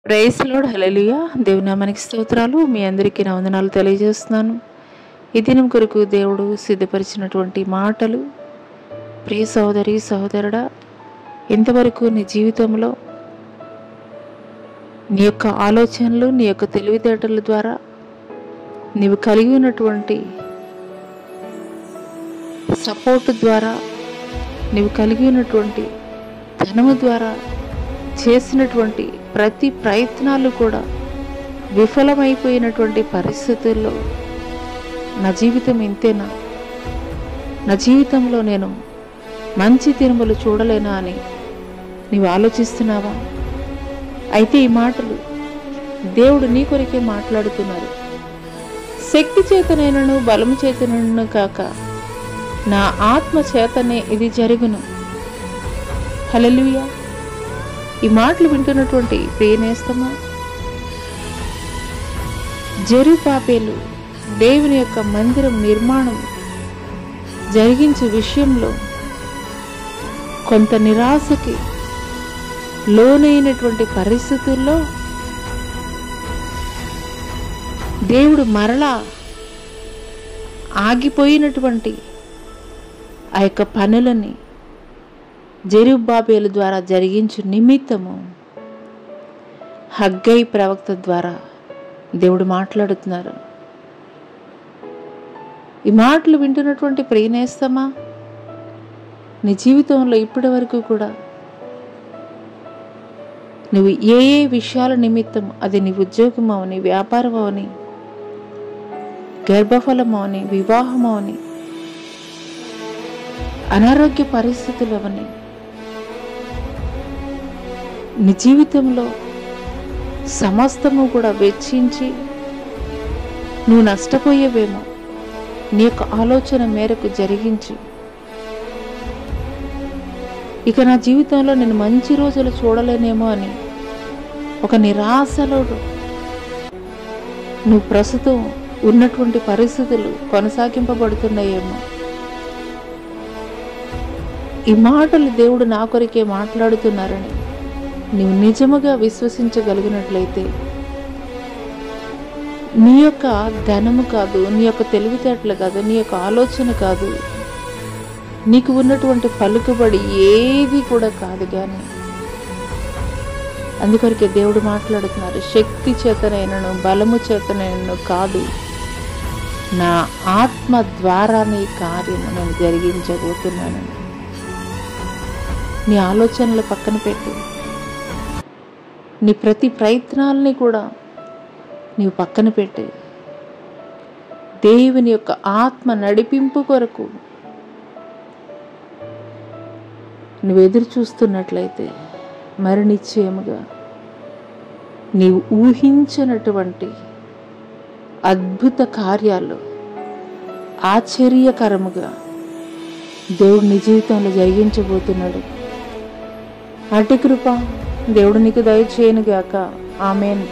Praise lord, హల్లెలూయా. దేవుని నామానికి స్తోత్రాలు. మీ అందరికీ నా వందనాలు తెలియజేస్తున్నాను. ఈ దినం కొరకు దేవుడు సిద్ధపరిచినటువంటి మాటలు, ప్రియ సహోదరి సహోదరుడా, ఇంతవరకు నీ జీవితంలో నీ యొక్క ఆలోచనలు, నీ యొక్క తెలివితేటల ద్వారా నీవు కలిగి ఉన్నటువంటి సపోర్ట్ ద్వారా, నీవు కలిగి ఉన్నటువంటి ధనము ద్వారా చేసినటువంటి ప్రతి ప్రయత్నాలు కూడా విఫలమైపోయినటువంటి పరిస్థితుల్లో నా జీవితం ఇంతేనా, నా జీవితంలో నేను మంచి దినములు చూడలేనా అని నీవు ఆలోచిస్తున్నావా? అయితే ఈ మాటలు దేవుడు నీ కొరికే మాట్లాడుతున్నారు. శక్తి చేతనైనను బలము చేతనైనను కాక నా ఆత్మ చేతనే ఇది జరుగును. హల్లెలూయా. ఈ మాటలు వింటున్నటువంటి ప్రియనేస్తమా, జెరుబ్బాబెలు దేవుని యొక్క మందిరం నిర్మాణం జరిగించే విషయంలో కొంత నిరాశకి లోనైనటువంటి పరిస్థితుల్లో దేవుడు మరలా ఆగిపోయినటువంటి ఆ యొక్క పనులని జెరుబ్బాబెలు ద్వారా జరిగించు నిమిత్తము హగ్గై ప్రవక్త ద్వారా దేవుడు మాట్లాడుతున్నారు. ఈ మాటలు వింటున్నటువంటి ప్రియనేస్తమా, నీ జీవితంలో ఇప్పటి వరకు కూడా నువ్వు ఏ ఏ విషయాల నిమిత్తం, అది నీ ఉద్యోగం అవని, వ్యాపారం అవని, గర్భఫలం అవని, వివాహం అవని, అనారోగ్య పరిస్థితులు అవని, నీ జీవితంలో సమస్తము కూడా వెచ్చించి నువ్వు నష్టపోయేవేమో నీ యొక్క ఆలోచన మేరకు జరిగించి, ఇక నా జీవితంలో నేను మంచి రోజులు చూడలేనేమో అని ఒక నిరాశలో నువ్వు ప్రస్తుతం ఉన్నటువంటి పరిస్థితులు కొనసాగింపబడుతున్నాయేమో. ఈ మాటలు దేవుడు నా కొరికే మాట్లాడుతున్నారని నీవు నిజముగా విశ్వసించగలిగినట్లయితే నీ యొక్క ధనము కాదు, నీ యొక్క తెలివితేటలు కాదు, నీ యొక్క ఆలోచన కాదు, నీకు ఉన్నటువంటి పలుకుబడి ఏది కూడా కాదు. కానీ అందుకొరకే దేవుడు మాట్లాడుతున్నారు, శక్తి చేతనైనను బలము చేతనైనను కాదు, నా ఆత్మ ద్వారా నీ కార్యము నేను జరిగించబోతున్నాను. నీ ఆలోచనలు పక్కన పెట్టి, నీ ప్రతి ప్రయత్నాలని కూడా నీవు పక్కన పెట్టి, దేవుని యొక్క ఆత్మ నడిపింపు కొరకు నువ్వు ఎదురు చూస్తున్నట్లయితే మరి నిశ్చయముగా నీవు ఊహించినటువంటి అద్భుత కార్యాలు ఆశ్చర్యకరముగా దేవుడు నీ జీవితంలో జరిగించబోతున్నాడు. అటు కృప దేవుడు నీకు దయచేయనుగాక. ఆమేన్.